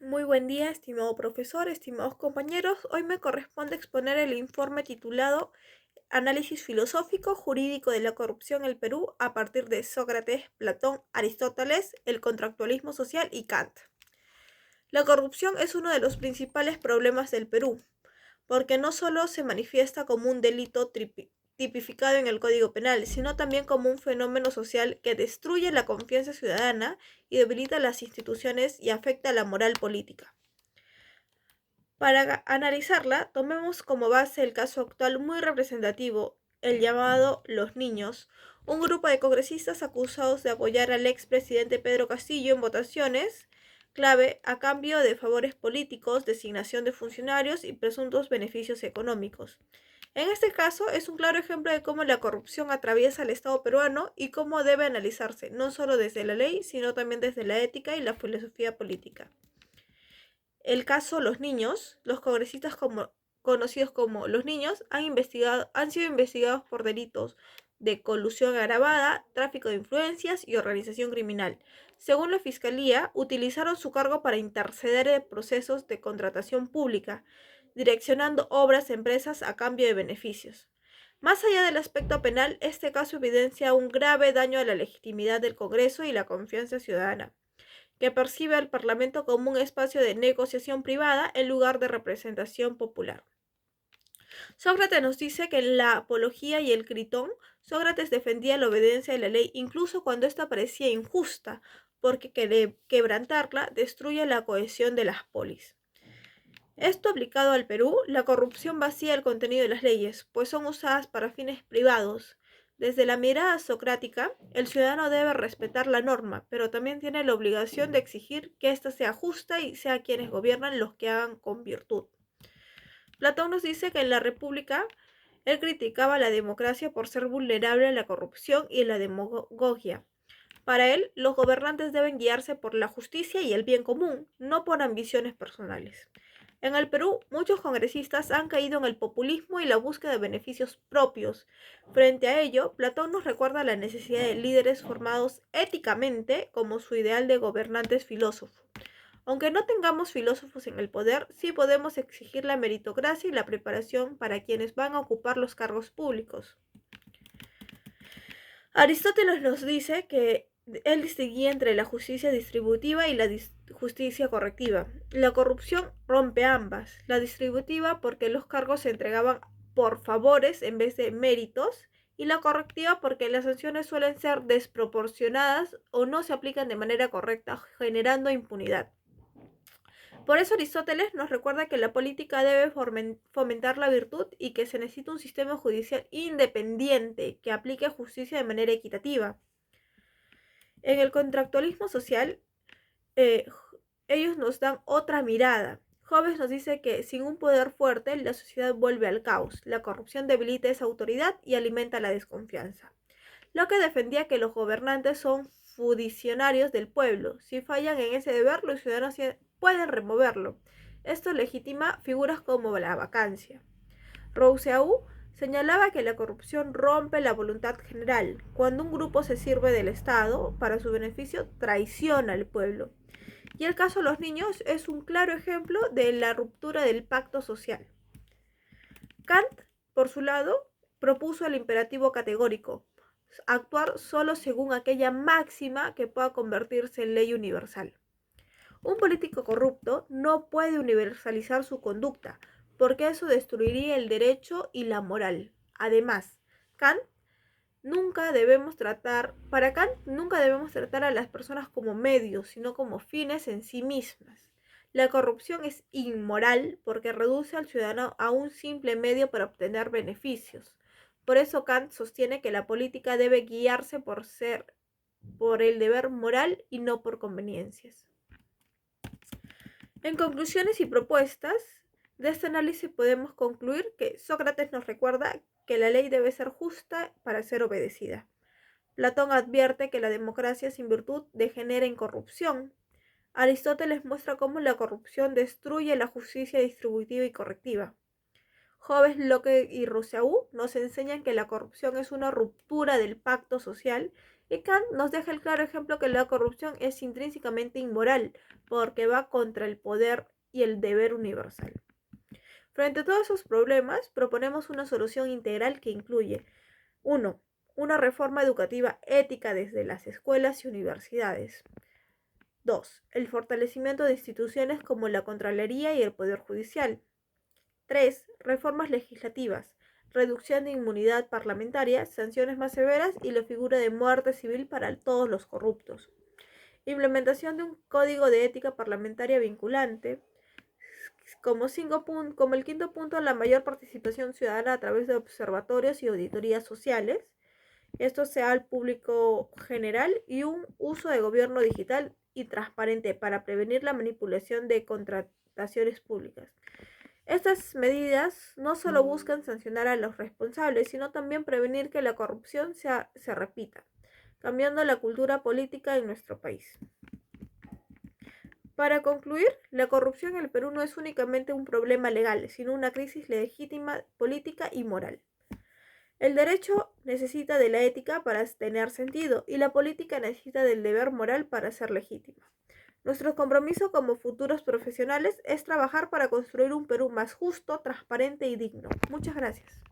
Muy buen día, estimado profesor, estimados compañeros. Hoy me corresponde exponer el informe titulado Análisis filosófico jurídico de la corrupción en el Perú a partir de Sócrates, Platón, Aristóteles, el contractualismo social y Kant. La corrupción es uno de los principales problemas del Perú, porque no solo se manifiesta como un delito tipificado en el Código Penal, sino también como un fenómeno social que destruye la confianza ciudadana y debilita las instituciones y afecta la moral política. Para analizarla, tomemos como base el caso actual muy representativo, el llamado Los Niños, un grupo de congresistas acusados de apoyar al expresidente Pedro Castillo en votaciones clave a cambio de favores políticos, designación de funcionarios y presuntos beneficios económicos. En este caso es un claro ejemplo de cómo la corrupción atraviesa el Estado peruano y cómo debe analizarse, no solo desde la ley, sino también desde la ética y la filosofía política. El caso Los Niños, los congresistas conocidos como Los Niños han sido investigados por delitos de colusión agravada, tráfico de influencias y organización criminal. Según la Fiscalía, utilizaron su cargo para interceder en procesos de contratación pública, direccionando obras a empresas a cambio de beneficios. Más allá del aspecto penal, este caso evidencia un grave daño a la legitimidad del Congreso y la confianza ciudadana, que percibe al Parlamento como un espacio de negociación privada en lugar de representación popular. Sócrates nos dice que en la Apología y el Critón, Sócrates defendía la obediencia de la ley incluso cuando ésta parecía injusta, porque quebrantarla destruye la cohesión de las polis. Esto aplicado al Perú, la corrupción vacía el contenido de las leyes, pues son usadas para fines privados. Desde la mirada socrática, el ciudadano debe respetar la norma, pero también tiene la obligación de exigir que ésta sea justa y sea quienes gobiernan los que hagan con virtud. Platón nos dice que en la República él criticaba la democracia por ser vulnerable a la corrupción y la demagogia. Para él, los gobernantes deben guiarse por la justicia y el bien común, no por ambiciones personales. En el Perú, muchos congresistas han caído en el populismo y la búsqueda de beneficios propios. Frente a ello, Platón nos recuerda la necesidad de líderes formados éticamente como su ideal de gobernantes filósofos. Aunque no tengamos filósofos en el poder, sí podemos exigir la meritocracia y la preparación para quienes van a ocupar los cargos públicos. Aristóteles nos dice que él distinguía entre la justicia distributiva y la justicia correctiva. La corrupción rompe ambas. La distributiva porque los cargos se entregaban por favores en vez de méritos, y la correctiva porque las sanciones suelen ser desproporcionadas o no se aplican de manera correcta, generando impunidad. Por eso Aristóteles nos recuerda que la política debe fomentar la virtud y que se necesita un sistema judicial independiente que aplique justicia de manera equitativa. En el contractualismo social, eh, ellos nos dan otra mirada. Hobbes nos dice que sin un poder fuerte la sociedad vuelve al caos, la corrupción debilita esa autoridad y alimenta la desconfianza. Lo que defendía que los gobernantes son fiduciarios del pueblo. Si fallan en ese deber, los ciudadanos pueden removerlo. Esto legitima figuras como la vacancia. Rousseau señalaba que la corrupción rompe la voluntad general. Cuando un grupo se sirve del Estado para su beneficio, traiciona al pueblo. Y el caso de los niños es un claro ejemplo de la ruptura del pacto social. Kant, por su lado, propuso el imperativo categórico: actuar solo según aquella máxima que pueda convertirse en ley universal. Un político corrupto no puede universalizar su conducta, porque eso destruiría el derecho y la moral. Además, para Kant nunca debemos tratar a las personas como medios, sino como fines en sí mismas. La corrupción es inmoral porque reduce al ciudadano a un simple medio para obtener beneficios. Por eso Kant sostiene que la política debe guiarse por el deber moral y no por conveniencias. En conclusiones y propuestas de este análisis podemos concluir que Sócrates nos recuerda que la ley debe ser justa para ser obedecida. Platón advierte que la democracia sin virtud degenera en corrupción. Aristóteles muestra cómo la corrupción destruye la justicia distributiva y correctiva. Hobbes, Locke y Rousseau nos enseñan que la corrupción es una ruptura del pacto social Y Kant nos deja el claro ejemplo que la corrupción es intrínsecamente inmoral, porque va contra el poder y el deber universal. Frente a todos esos problemas, proponemos una solución integral que incluye 1. Una reforma educativa ética desde las escuelas y universidades. 2. El fortalecimiento de instituciones como la Contraloría y el Poder Judicial. 3. Reformas legislativas, reducción de inmunidad parlamentaria, sanciones más severas y la figura de muerte civil para todos los corruptos. Implementación de un código de ética parlamentaria vinculante. Como el quinto punto, la mayor participación ciudadana a través de observatorios y auditorías sociales. Esto sea al público general y un uso de gobierno digital y transparente para prevenir la manipulación de contrataciones públicas. Estas medidas no solo buscan sancionar a los responsables, sino también prevenir que la corrupción se repita, cambiando la cultura política en nuestro país. Para concluir, la corrupción en el Perú no es únicamente un problema legal, sino una crisis legítima política y moral. El derecho necesita de la ética para tener sentido y la política necesita del deber moral para ser legítima. Nuestro compromiso como futuros profesionales es trabajar para construir un Perú más justo, transparente y digno. Muchas gracias.